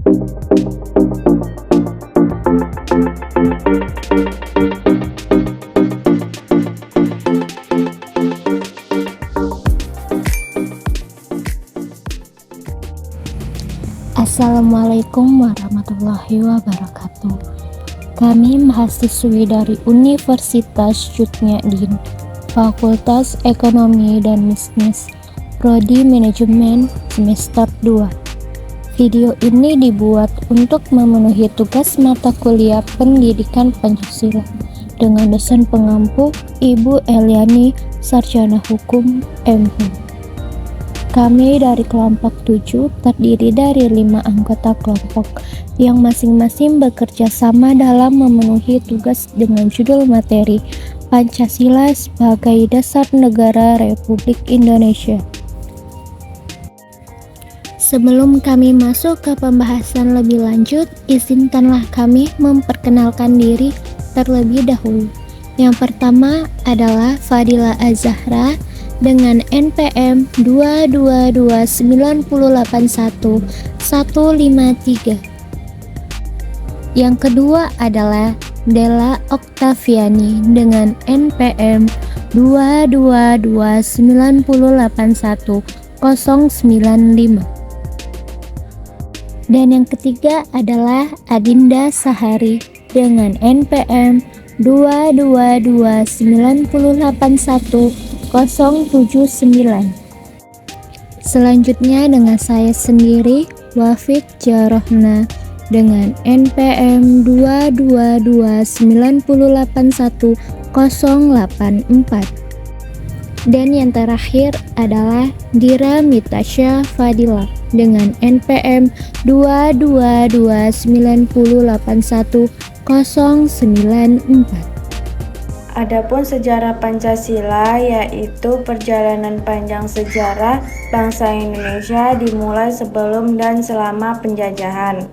Assalamualaikum warahmatullahi wabarakatuh. Kami mahasiswi dari Universitas Cutnyadin, Fakultas Ekonomi dan Bisnis, Prodi Manajemen semester 2. Video ini dibuat untuk memenuhi tugas mata kuliah Pendidikan Pancasila dengan dosen pengampu Ibu Eliani, Sarjana Hukum MHum. Kami dari kelompok 7 terdiri dari 5 anggota kelompok yang masing-masing bekerja sama dalam memenuhi tugas dengan judul materi Pancasila sebagai Dasar Negara Republik Indonesia. Sebelum kami masuk ke pembahasan lebih lanjut, izinkanlah kami memperkenalkan diri terlebih dahulu. Yang pertama adalah Fadila Az-Zahra dengan NPM 222981153. Yang kedua adalah Della Oktaviani dengan NPM 222981095. Dan yang ketiga adalah Adinda Sahari dengan NPM 222981079. Selanjutnya dengan saya sendiri, Wafik Jarohna dengan NPM 222981084. Dan yang terakhir adalah Dira Mitasya Fadila dengan NPM 22290811094. Adapun sejarah Pancasila yaitu perjalanan panjang sejarah bangsa Indonesia dimulai sebelum dan selama penjajahan.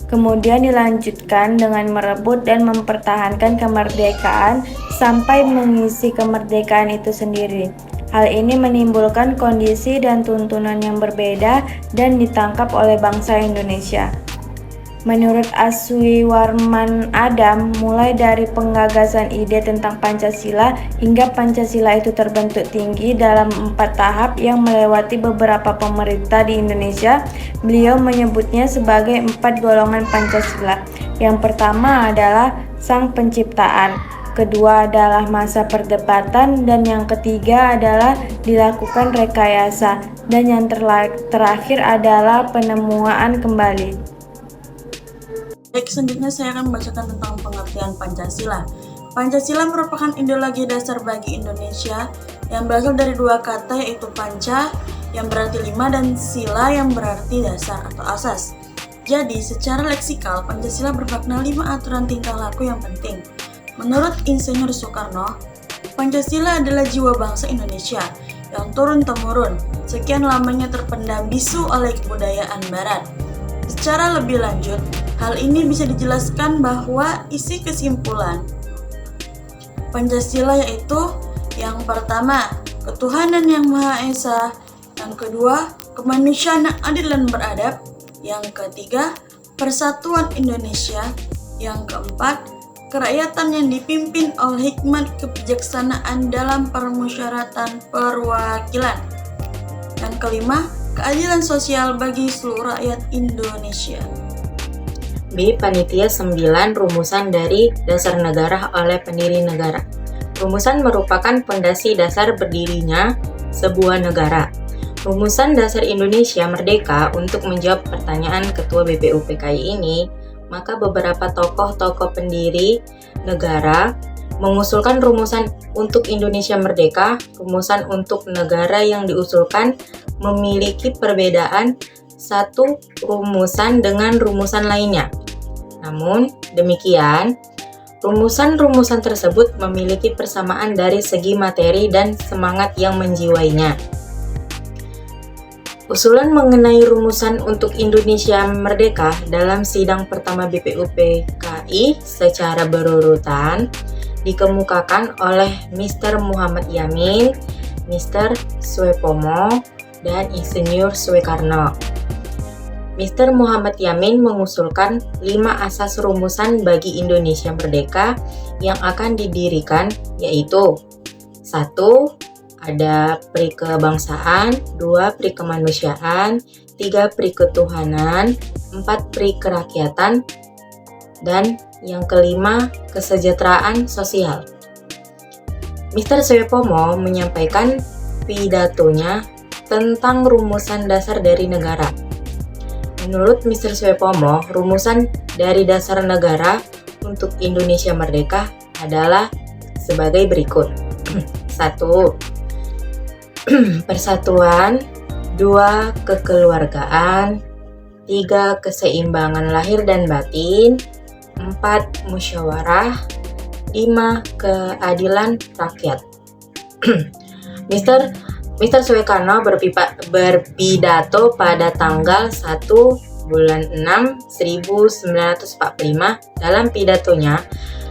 Kemudian dilanjutkan dengan merebut dan mempertahankan kemerdekaan sampai mengisi kemerdekaan itu sendiri. Hal ini menimbulkan kondisi dan tuntunan yang berbeda dan ditangkap oleh bangsa Indonesia. Menurut Aswiwarman Adam, mulai dari penggagasan ide tentang Pancasila hingga Pancasila itu terbentuk tinggi dalam 4 tahap yang melewati beberapa pemerintah di Indonesia, beliau menyebutnya sebagai 4 golongan Pancasila. Yang pertama adalah sang penciptaan, kedua adalah masa perdebatan, dan yang ketiga adalah dilakukan rekayasa, dan yang terakhir adalah penemuan kembali. Baik, selanjutnya saya akan membacakan tentang pengertian Pancasila. Pancasila merupakan ideologi dasar bagi Indonesia yang berasal dari 2 kata, yaitu panca yang berarti 5 dan sila yang berarti dasar atau asas. Jadi, secara leksikal, Pancasila bermakna 5 aturan tingkah laku yang penting. Menurut Insinyur Soekarno, Pancasila adalah jiwa bangsa Indonesia yang turun-temurun, sekian lamanya terpendam bisu oleh kebudayaan Barat. Secara lebih lanjut, hal ini bisa dijelaskan bahwa isi kesimpulan Pancasila yaitu yang pertama, ketuhanan yang Maha Esa, yang kedua, kemanusiaan yang adil dan beradab, yang ketiga, persatuan Indonesia, yang keempat, kerakyatan yang dipimpin oleh hikmat kebijaksanaan dalam permusyawaratan perwakilan, yang kelima, keadilan sosial bagi seluruh rakyat Indonesia. B. Panitia 9 Rumusan dari Dasar Negara oleh pendiri negara. Rumusan merupakan fondasi dasar berdirinya sebuah negara. Rumusan dasar Indonesia Merdeka untuk menjawab pertanyaan Ketua BPUPKI ini, maka beberapa tokoh-tokoh pendiri negara mengusulkan rumusan untuk Indonesia Merdeka. Rumusan untuk negara yang diusulkan memiliki perbedaan satu rumusan dengan rumusan lainnya. Namun demikian, rumusan-rumusan tersebut memiliki persamaan dari segi materi dan semangat yang menjiwainya. Usulan mengenai rumusan untuk Indonesia Merdeka dalam sidang pertama BPUPKI secara berurutan dikemukakan oleh Mr. Muhammad Yamin, Mr. Suepomo, dan Insinyur Soekarno. Mr. Muhammad Yamin mengusulkan 5 asas rumusan bagi Indonesia merdeka yang akan didirikan, yaitu 1. Ada pri kebangsaan, 2. Pri kemanusiaan, 3. Pri ketuhanan, 4. Pri kerakyatan, dan yang kelima, kesejahteraan sosial. Mr. Suyopomo menyampaikan pidatonya tentang rumusan dasar dari negara. Menurut Mr. Suyopomo, rumusan dari dasar negara untuk Indonesia merdeka adalah sebagai berikut. 1. Persatuan, 2. Kekeluargaan, 3. Keseimbangan lahir dan batin, 4. Musyawarah, 5. Keadilan rakyat. Mr. Soekarno berpidato pada tanggal 1 bulan 6 1945. Dalam pidatonya,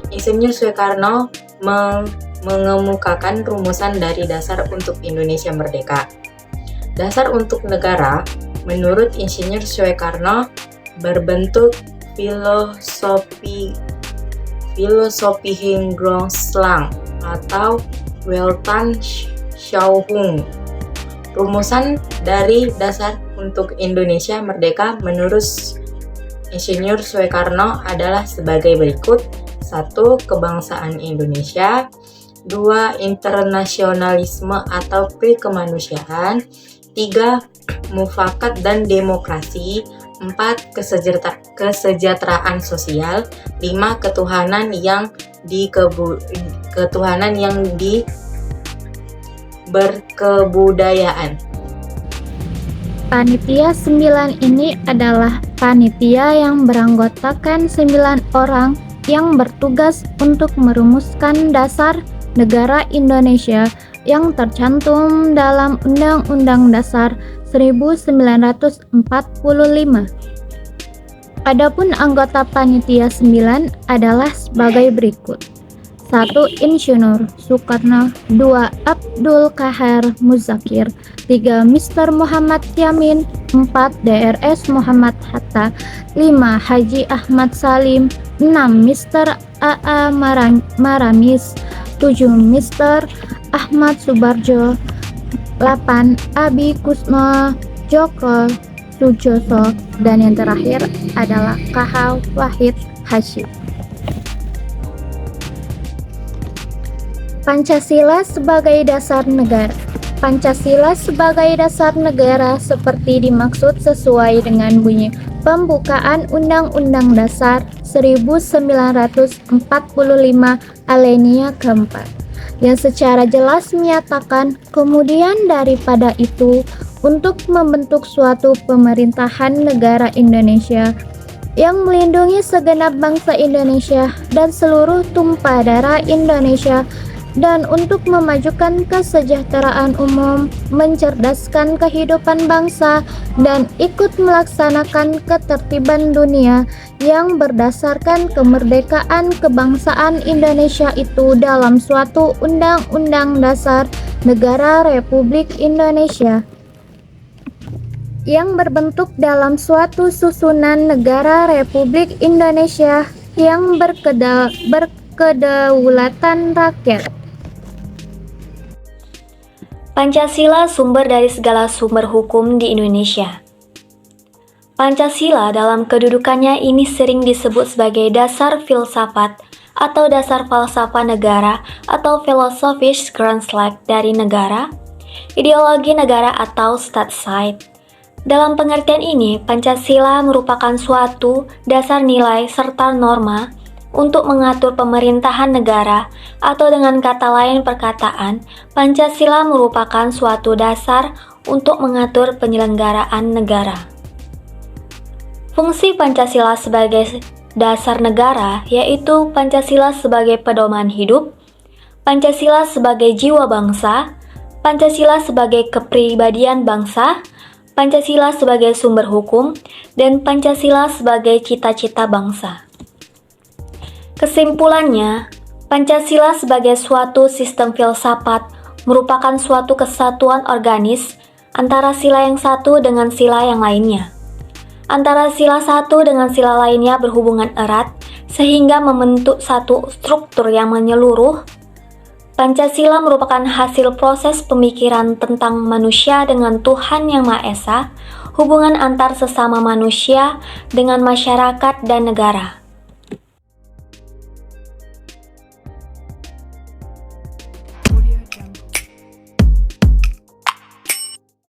Insinyur Soekarno mengemukakan rumusan dari dasar untuk Indonesia merdeka. Dasar untuk negara, menurut Insinyur Soekarno, berbentuk filosofi Hinggrongslang atau Weltanschauung. Rumusan dari dasar untuk Indonesia merdeka menurut Insinyur Soekarno adalah sebagai berikut. 1. Kebangsaan Indonesia, 2. Internasionalisme atau kemanusiaan, 3. Mufakat dan demokrasi, 4. Kesejahteraan sosial, 5. Ketuhanan yang berkebudayaan. Panitia 9 ini adalah panitia yang beranggotakan 9 orang yang bertugas untuk merumuskan dasar negara Indonesia yang tercantum dalam Undang-Undang Dasar 1945. Adapun anggota panitia 9 adalah sebagai berikut. 1. Insinyur Soekarno, 2. Abdul Qahar Muzakir, 3. Mr. Muhammad Yamin, 4. DRS Muhammad Hatta, 5. Haji Ahmad Salim, 6. Mr. A.A. Maramis, 7. Mr. Ahmad Subarjo, 8. Abi Kusno Joko Sujoso, dan yang terakhir adalah K.H. Wahid Hasyim. Pancasila sebagai dasar negara. Pancasila sebagai dasar negara seperti dimaksud sesuai dengan bunyi pembukaan Undang-Undang Dasar 1945 alinea keempat, yang secara jelas menyatakan kemudian daripada itu untuk membentuk suatu pemerintahan negara Indonesia yang melindungi segenap bangsa Indonesia dan seluruh tumpah darah Indonesia, dan untuk memajukan kesejahteraan umum, mencerdaskan kehidupan bangsa, dan ikut melaksanakan ketertiban dunia yang berdasarkan kemerdekaan kebangsaan Indonesia itu dalam suatu Undang-Undang Dasar Negara Republik Indonesia yang berbentuk dalam suatu susunan negara Republik Indonesia yang berkedaulatan rakyat. Pancasila sumber dari segala sumber hukum di Indonesia. Pancasila dalam kedudukannya ini sering disebut sebagai dasar filsafat atau dasar falsafah negara atau philosophisch Grundslag dari negara, ideologi negara atau Staatsheid. Dalam pengertian ini, Pancasila merupakan suatu dasar nilai serta norma untuk mengatur pemerintahan negara, atau dengan kata lain perkataan, Pancasila merupakan suatu dasar untuk mengatur penyelenggaraan negara. Fungsi Pancasila sebagai dasar negara yaitu Pancasila sebagai pedoman hidup, Pancasila sebagai jiwa bangsa, Pancasila sebagai kepribadian bangsa, Pancasila sebagai sumber hukum, dan Pancasila sebagai cita-cita bangsa. Kesimpulannya, Pancasila sebagai suatu sistem filsafat merupakan suatu kesatuan organis antara sila yang satu dengan sila yang lainnya. Antara sila satu dengan sila lainnya berhubungan erat, sehingga membentuk satu struktur yang menyeluruh. Pancasila merupakan hasil proses pemikiran tentang manusia dengan Tuhan Yang Maha Esa, hubungan antar sesama manusia dengan masyarakat dan negara.